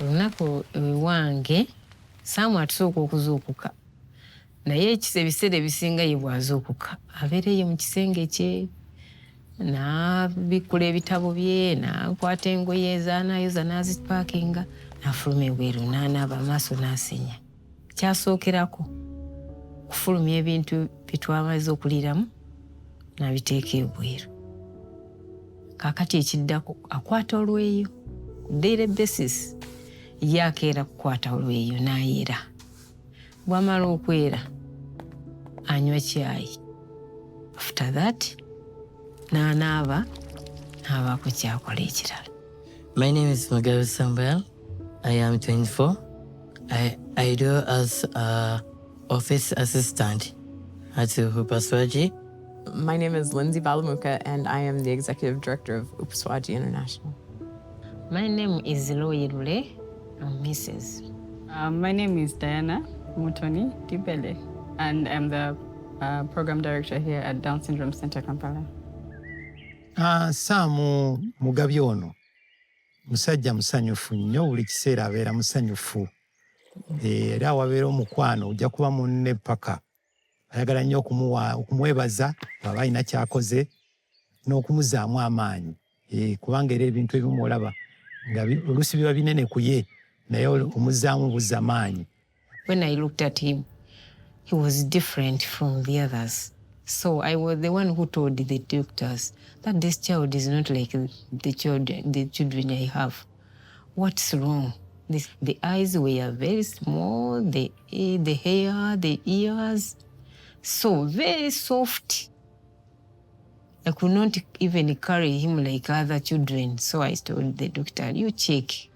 olunaku wange Saamu atusooka okuzuukuka naye ebiseera ebisinga ye bwazuukuka abeereyo mu kisenge kye n'abikkula ebitabo bye n'akwata engoye zaanayoza n'azipaakinga n'afuluma ebweru n'anaaba amaaso n'asenya. Kyasookerako kufulumya ebintu bye twamaze okuliramu n'abiteeka ebweru. Kaakati ekiddako akwata olweyo ku daily basis ye akeera kukwata olweyo n'ayera. Bw'amala okwera anywa caayi. After that n'anaaba n'abaako kyakola ekirala. My name is Mugabe Samuel. I am 24. I do as office assistant at Upasuaji. My name is Lindsay Balamuka, and I am the executive director of Upasuaji International. My name is Loyirule, I'm Mrs. My name is Diana Mutoni Dibele, and I'm the program director here at Down Syndrome Center, Kampala. Saamu Mugabe ono musajja musanyufu nnyo, buli kiseera abeera musanyufu. Era wabeera omukwano ojja kuba munne paka. Ayagala nnyo okumwebaza bw'aba alina ky'akoze n'okumuzaamu amaanyi. Kubanga era ebintu ebimu olaba nga oluusi biba binene ku ye naye omuzaamu buzza maanyi. When I looked at him, he was different from the others. So I was the one who told the doctors that this child is not like the children I have. What's wrong? The eyes were very small, the hair, the ears, so very soft. I could not even carry him like other children. So I told the doctor, you check.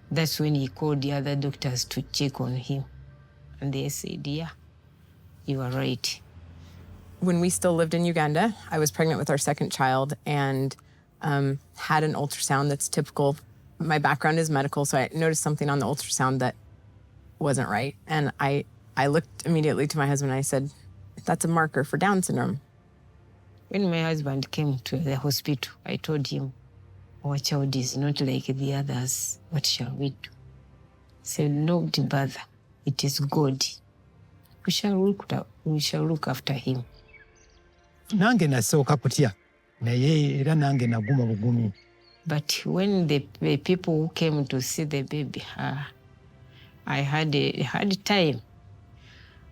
That's when he called the other doctors to check on him. And they said, yeah, you are right. When we still lived in Uganda, I was pregnant with our second child and had an ultrasound that's typical. My background is medical, so I noticed something on the ultrasound that wasn't right. And I looked immediately to my husband and I said, that's a marker for Down syndrome. When my husband came to the hospital, I told him, our child is not like the others. What shall we do? He said, no, bother. It is God. We shall look after him. Nange nasooka kutya naye era nange naguma bugumi. But when the people who came to see the baby, I had a hard time.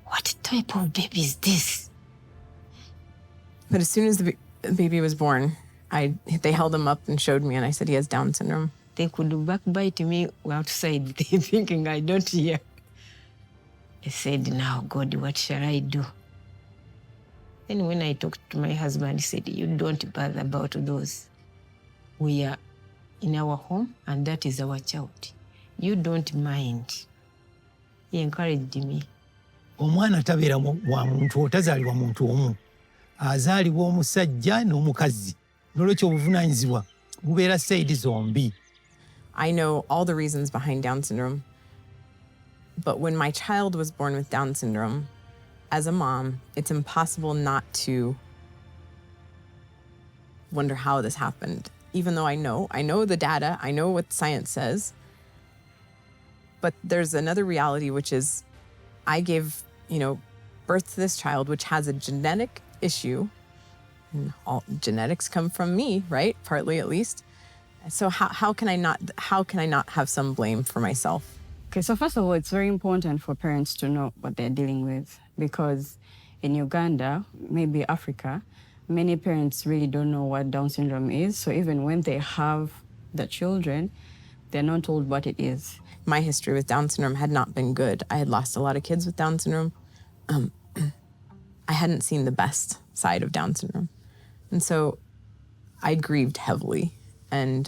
What type of baby is this? But as soon as the baby was born, they held him up and showed me, and I said he has Down syndrome. They could backbite me outside, they thinking I don't hear. I said, now, God, what shall I do? Then when I talked to my husband, he said, you don't bother about those. We are in our home, and that is our child. You don't mind. He encouraged me. Omwana tabeera wa muntu, tazaalibwa muntu omu. Azaalibwa omusajja n'omukazi. N'olwekyo obuvunaanyizibwa bubeera sayidi zombi. I know all the reasons behind Down syndrome. But when my child was born with Down syndrome, as a mom, it's impossible not to wonder how this happened. Even though I know the data, I know what science says. But there's another reality, which is I gave, birth to this child, which has a genetic issue. And all genetics come from me, right? Partly at least. So how can I not have some blame for myself? Okay, so first of all, it's very important for parents to know what they're dealing with, because in Uganda, maybe Africa, many parents really don't know what Down syndrome is. So even when they have the children, they're not told what it is. My history with Down syndrome had not been good. I had lost a lot of kids with Down syndrome. I hadn't seen the best side of Down syndrome. And so I grieved heavily, and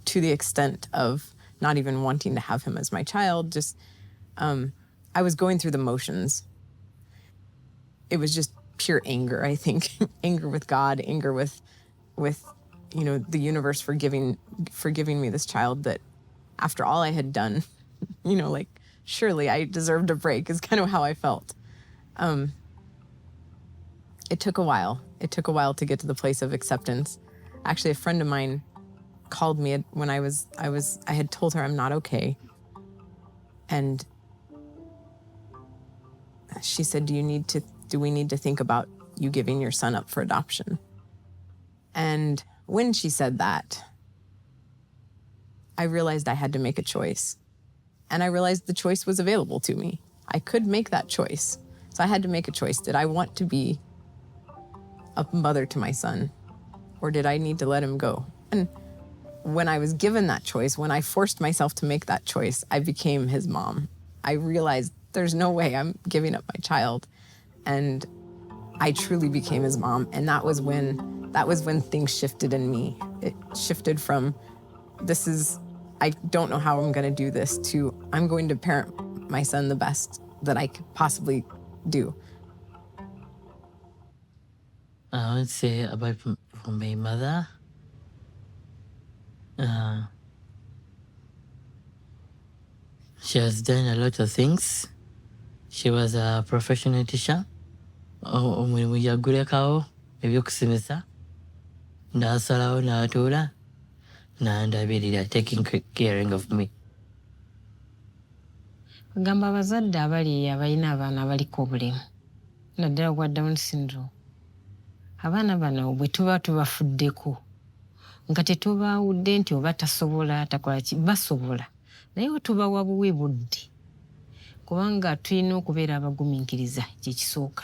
to the extent of not even wanting to have him as my child, just, I was going through the motions. It was just pure anger, I think. Anger with God, anger with the universe for giving me this child that after all I had done, surely I deserved a break is kind of how I felt. It took a while. It took a while to get to the place of acceptance. Actually, a friend of mine called me when I had told her I'm not okay. And she said, do we need to think about you giving your son up for adoption? And when she said that, I realized I had to make a choice. And I realized the choice was available to me. I could make that choice. So I had to make a choice. Did I want to be a mother to my son? Or did I need to let him go? And when I was given that choice, when I forced myself to make that choice, I became his mom. I realized there's no way I'm giving up my child. And I truly became his mom. And that was when things shifted in me. It shifted from, I don't know how I'm going to do this, to I'm going to parent my son the best that I could possibly do. I would say about from my mother. She has done a lot of things. She was a professional teacher. Omulimu yaggulekawo ebyokusomesa n'asalawo n'atuula n'andabirira, taking caring of me. Gamba abazadde abali abalina abaana abaliko obulemu naddala gwa Down syndrome, abaana bano bwe tuba tubafuddeko nga tetubaawudde nti oba tasobola takola ki, basobola naye we tubawa buwi budde, kubanga tulina okubeera abagumiikiriza kyekisooka.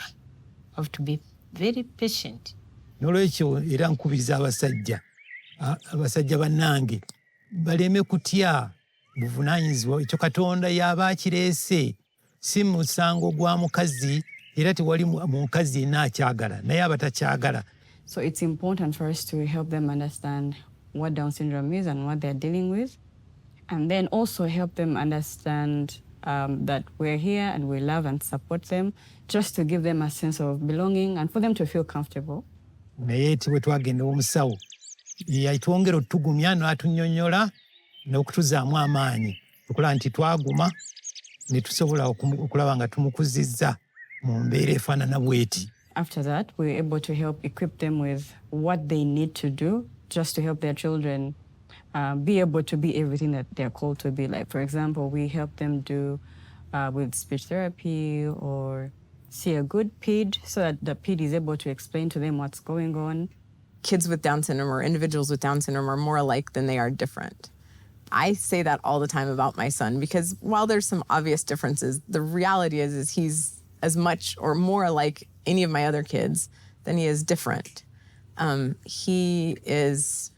Have to be very patient. N'olwekyo era nkubiriza abasajja bannange baleme kutya buvunaanyizibwa. Ekyo Katonda y'aba akireese, si musango gwa mukazi, era tewali mukazi yenna akyagala naye abatakyagala. So it's important for us to help them understand what Down syndrome is and what they're dealing with, and then also help them understand that we're here and we love and support them, just to give them a sense of belonging and for them to feel comfortable. Naye bwe twagenda omusawo yatwongera otugumya n'atunnyonnyola n'okutuzaamu amaanyi okulaba nti twaguma ne tusobola okulaba nga tumukuzizza mu mbeera efaanana bw'eti. After that, we were able to help equip them with what they need to do just to help their children be able to be everything that they're called to be. Like, for example, we help them do with speech therapy or see a good PID so that the PID is able to explain to them what's going on. Kids with Down syndrome or individuals with Down syndrome are more alike than they are different. I say that all the time about my son because while there's some obvious differences, the reality is he's as much or more alike any of my other kids than he is different. He is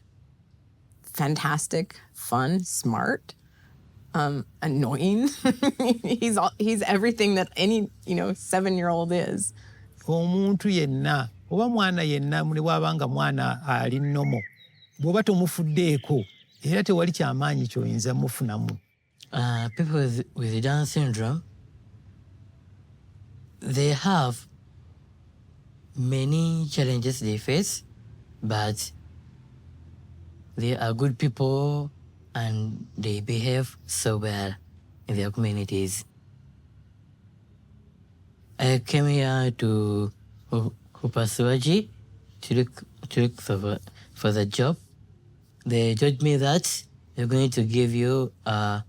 fantastic, fun, smart, annoying. he's everything that any 7-year-old is. Omuntu yenna oba mwana yenna muli wabanga mwana ali nnomo bw'oba tomufuddeeko era tewali kyamaanyi ky'oyinza mufunamu. People with Down syndrome, they have many challenges they face, but they are good people and they behave so well in their communities. I came here to Upasuaji to look for the job. They told me that they're going to give you a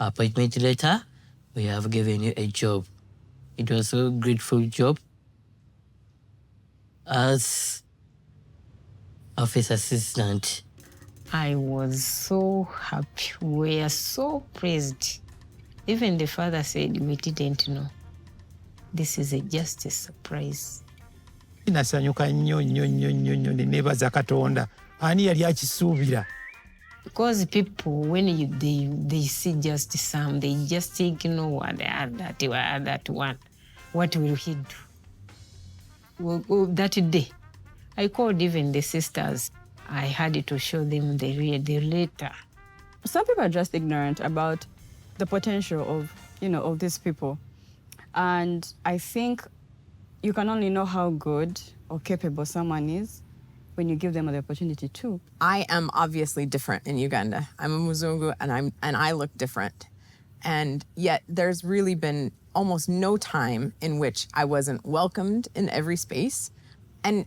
appointment letter. We have given you a job. It was a grateful job as office assistant. I was so happy. We are so praised. Even the father said, we didn't know. This is just a surprise. Nasanyuka nnyo ne neebaza Katonda. Ani yali akisuubira? Because people, when they see just some, they just ignore what they are, that one. What will he do? Well, that day, I called even the sisters. I had to show them the letter. Some people are just ignorant about the potential of these people. And I think you can only know how good or capable someone is when you give them the opportunity to. I am obviously different in Uganda. I'm a Muzungu and I look different. And yet there's really been almost no time in which I wasn't welcomed in every space. And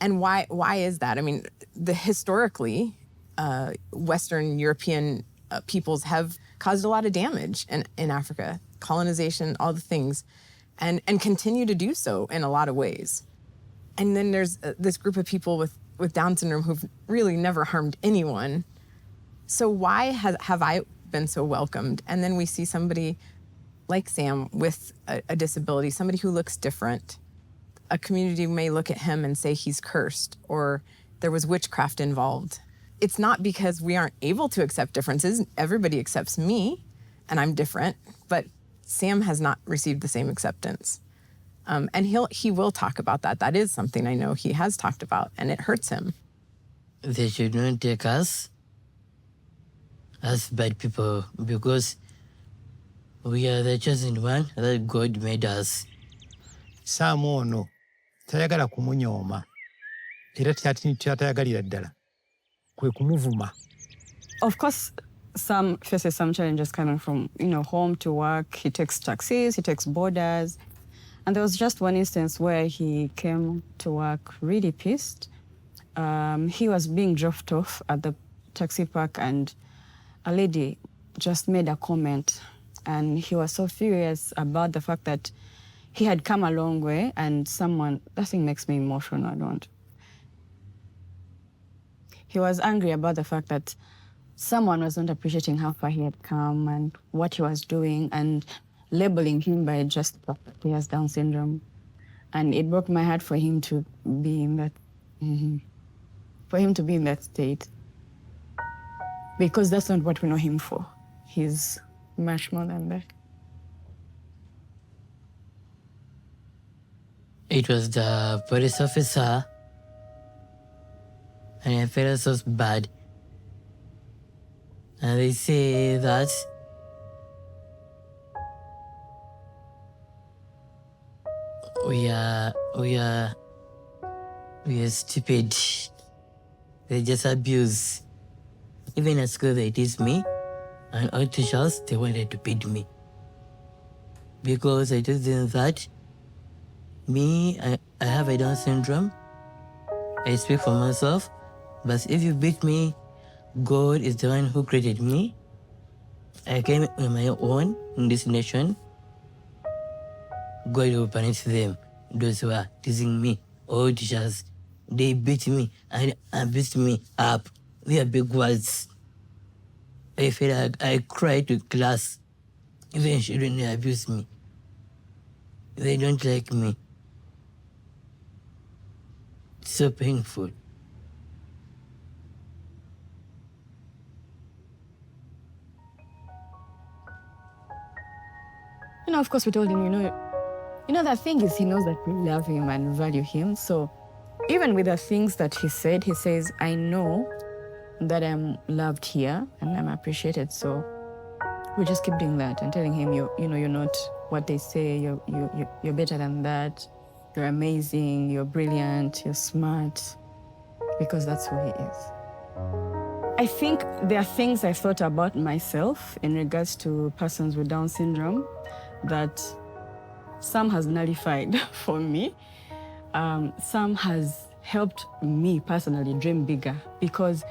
why is that? I mean, historically, Western European peoples have caused a lot of damage in Africa, colonization, all the things, and continue to do so in a lot of ways. And then there's this group of people with Down syndrome who've really never harmed anyone. So why have I been so welcomed? And then we see somebody like Sam with a disability, somebody who looks different. A community may look at him and say he's cursed or there was witchcraft involved. It's not because we aren't able to accept differences. Everybody accepts me and I'm different, but Sam has not received the same acceptance. And he will talk about that. That is something I know he has talked about, and it hurts him. They should not take us as bad people because we are the chosen one that God made us. Saamu ono tayagala kumunyooma era kyatayagalira ddala kwe kumuvuma. Of course, Sam faces some challenges coming from, home to work. He takes taxis, he takes boarders. And there was just one instance where he came to work really pissed. He was being dropped off at the taxi park and a lady just made a comment. And he was so furious about the fact that he had come a long way and that thing makes me emotional, I don't. He was angry about the fact that someone was not appreciating how far he had come and what he was doing and labeling him by just that he has Down syndrome. And it broke my heart for him to be in that, state. Because that's not what we know him for. He's much more than that. It was the police officer, and I felt so bad. And they say that we are stupid. They just abuse. Even at school they tease me, and all teachers they wanted to beat me because I told them that I have a Down syndrome. I speak for myself, but if you beat me, God is the one who created me. I came on my own in this nation. God will punish them, those who are teasing me. All teachers, they beat me and beat me up. They are big words. I feel like I cry to class. Even children, they abuse me. They don't like me. It's so painful. Of course, we told him, the thing is, he knows that we love him and value him. So even with the things that he said, he says, I know that I'm loved here and I'm appreciated. So we just keep doing that and telling him, you're not what they say. You're better than that. You're amazing. You're brilliant. You're smart. Because that's who he is. I think there are things I thought about myself in regards to persons with Down syndrome that Sam has nullified for me. Sam has helped me personally dream bigger because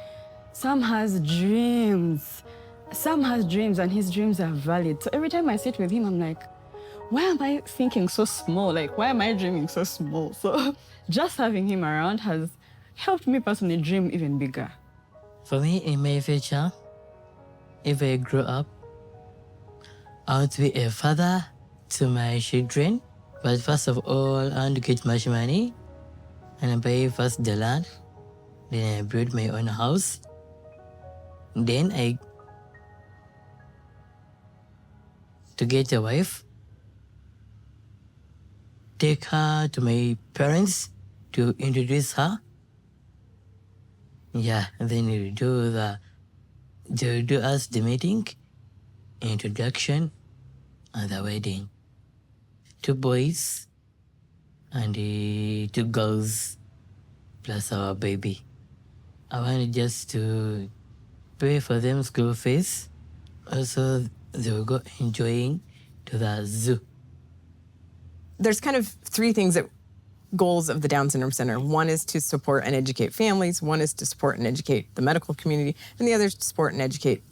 Sam has dreams. Sam has dreams and his dreams are valid. So every time I sit with him, I'm like, why am I thinking so small? Like, why am I dreaming so small? So just having him around has helped me personally dream even bigger. For me, in my future, if I grow up, I want to be a father to my children. But first of all, I want to get much money and I buy first the land. Then I build my own house. Then to get a wife, take her to my parents to introduce her. Yeah, and then they'll do us the meeting, introduction, and the wedding. 2 boys and 2 girls plus our baby. I wanted just to pay for them school fees. Also, they will go enjoying to the zoo. There's kind of 3 things that goals of the Down Syndrome Center. One is to support and educate families. One is to support and educate the medical community. And the other is to support and educate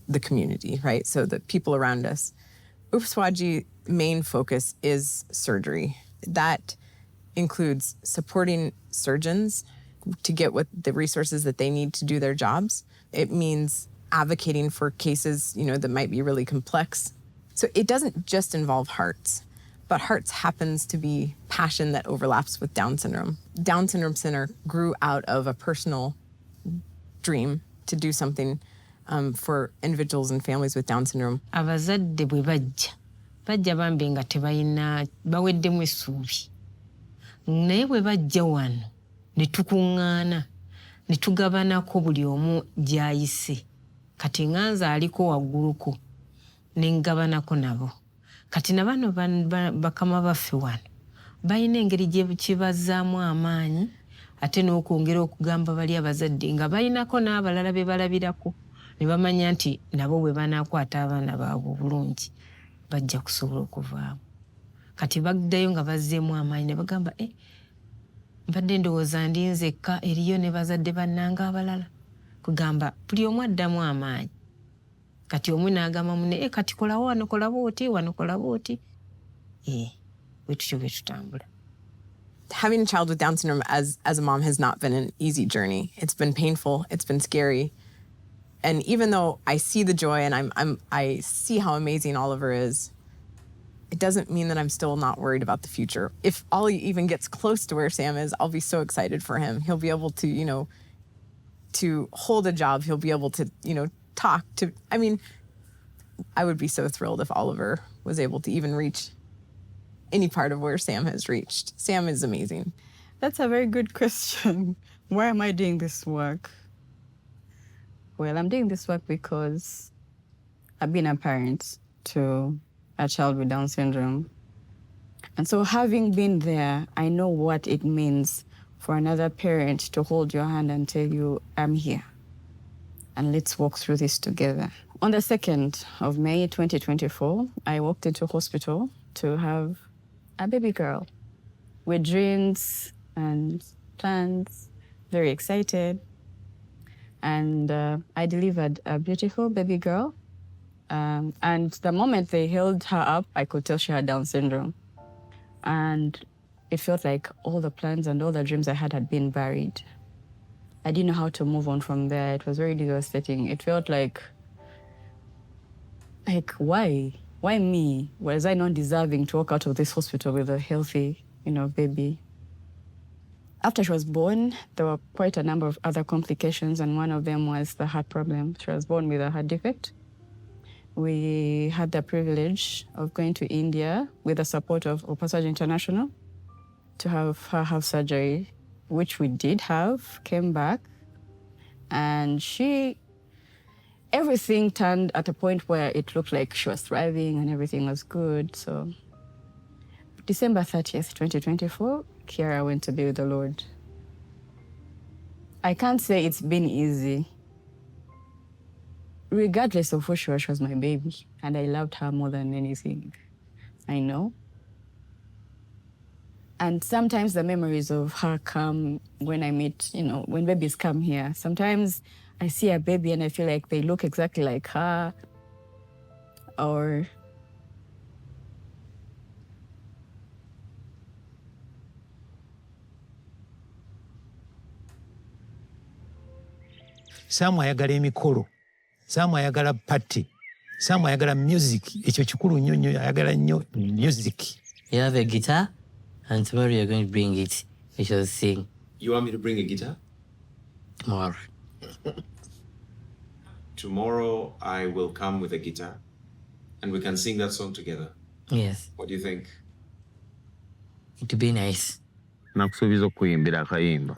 the community, right? So the people around us. Upasuaji's main focus is surgery. That includes supporting surgeons to get what the resources that they need to do their jobs. It means advocating for cases, that might be really complex. So it doesn't just involve hearts, but hearts happens to be passion that overlaps with Down syndrome. Down Syndrome Center grew out of a personal dream to do something for individuals and families with Down syndrome. Abazadde bwe bajja bambi nga tebalina baweddemu essuubi. Naye bwe bajja wano ne tukuŋŋaana ne tugabanako buli omu gy'ayise. Kati nganze aliko wagguluko ne ngabanako nabo. Kati na bano bakama baffe wano balina engeri gye kibazzaamu amaanyi ate n'okwongera okugamba bali abazadde nga balinako n'abalala be balabirako ne bamanya nti nabo bwe banaakwata abaana baabwe obulungi bajja kusobola okuvaamu. Kati baddayo nga bazzeemu amaanyi ne bagamba mbadde ndowooza ndi nzekka eriyo ne bazadde bannanga abalala. Kugamba buli omu addamu amaanyi. Kati omu n'agamba munne kati kolawo wano kola bw'oti wano kola bw'oti. Bwe tutyo bwe tutambula. Having a child with Down syndrome as a mom has not been an easy journey. It's been painful. It's been scary. And even though I see the joy and I see how amazing Oliver is, it doesn't mean that I'm still not worried about the future. If Ollie even gets close to where Sam is, I'll be so excited for him. He'll be able to, to hold a job. He'll be able to, talk to, I would be so thrilled if Oliver was able to even reach any part of where Sam has reached. Sam is amazing. That's a very good question. Why am I doing this work? Well, I'm doing this work because I've been a parent to a child with Down syndrome. And so having been there, I know what it means for another parent to hold your hand and tell you, I'm here. And let's walk through this together. On the 2nd of May, 2024, I walked into hospital to have a baby girl with dreams and plans, very excited. And I delivered a beautiful baby girl. And the moment they held her up, I could tell she had Down syndrome. And it felt like all the plans and all the dreams I had been buried. I didn't know how to move on from there. It was very devastating. It felt like why? Why me? Was I not deserving to walk out of this hospital with a healthy, baby? After she was born, there were quite a number of other complications, and one of them was the heart problem. She was born with a heart defect. We had the privilege of going to India with the support of Upasuaji International to have her have surgery, which we did have, came back, and everything turned at a point where it looked like she was thriving and everything was good. So December 30th, 2024, Kirya went to be with the Lord. I can't say it's been easy. Regardless of who she was my baby, and I loved her more than anything. I know. And sometimes the memories of her come when I meet, when babies come here. Sometimes I see a baby and I feel like they look exactly like her, or Samu ayagala emikolo, Samu ayagala party, Samu ayagala music. Ekyo kikulu nnyo ayagala nnyo music. You have a guitar, and tomorrow you're going to bring it. We shall sing. You want me to bring a guitar? More. Tomorrow I will come with a guitar and we can sing that song together. Yes. What do you think? It would be nice. Nakusuubiza okuyimbira akayimba.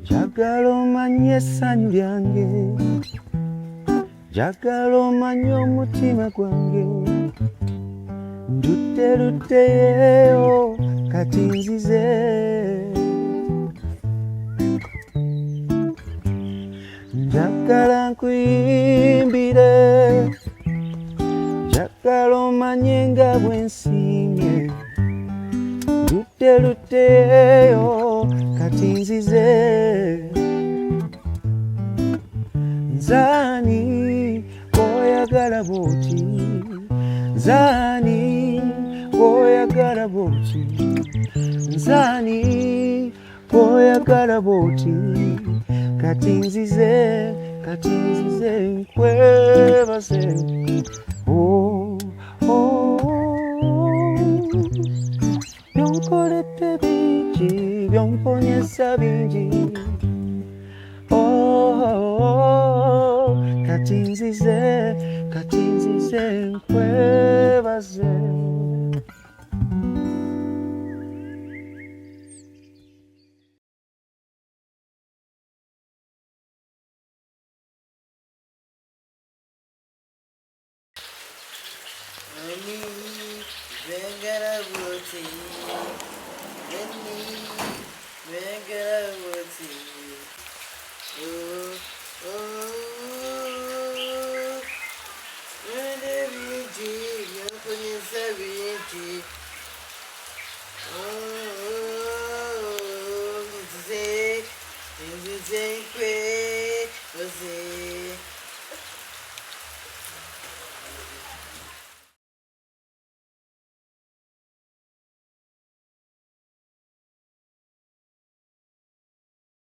Njagala omanye essanyu lyange, njagala omanye omutima gwange ndutteyo kati nzize njagala nkuyimbire njagala omanye nga bwe nsiimye ndutteyo kati nzize nzani oyagala bwoti nzani oyagala bwoti nzani oyagala bwoti kati nzize nkwebaze byonkoledde bingi byonponyesa bingi kati nzize nkwebaze Benny,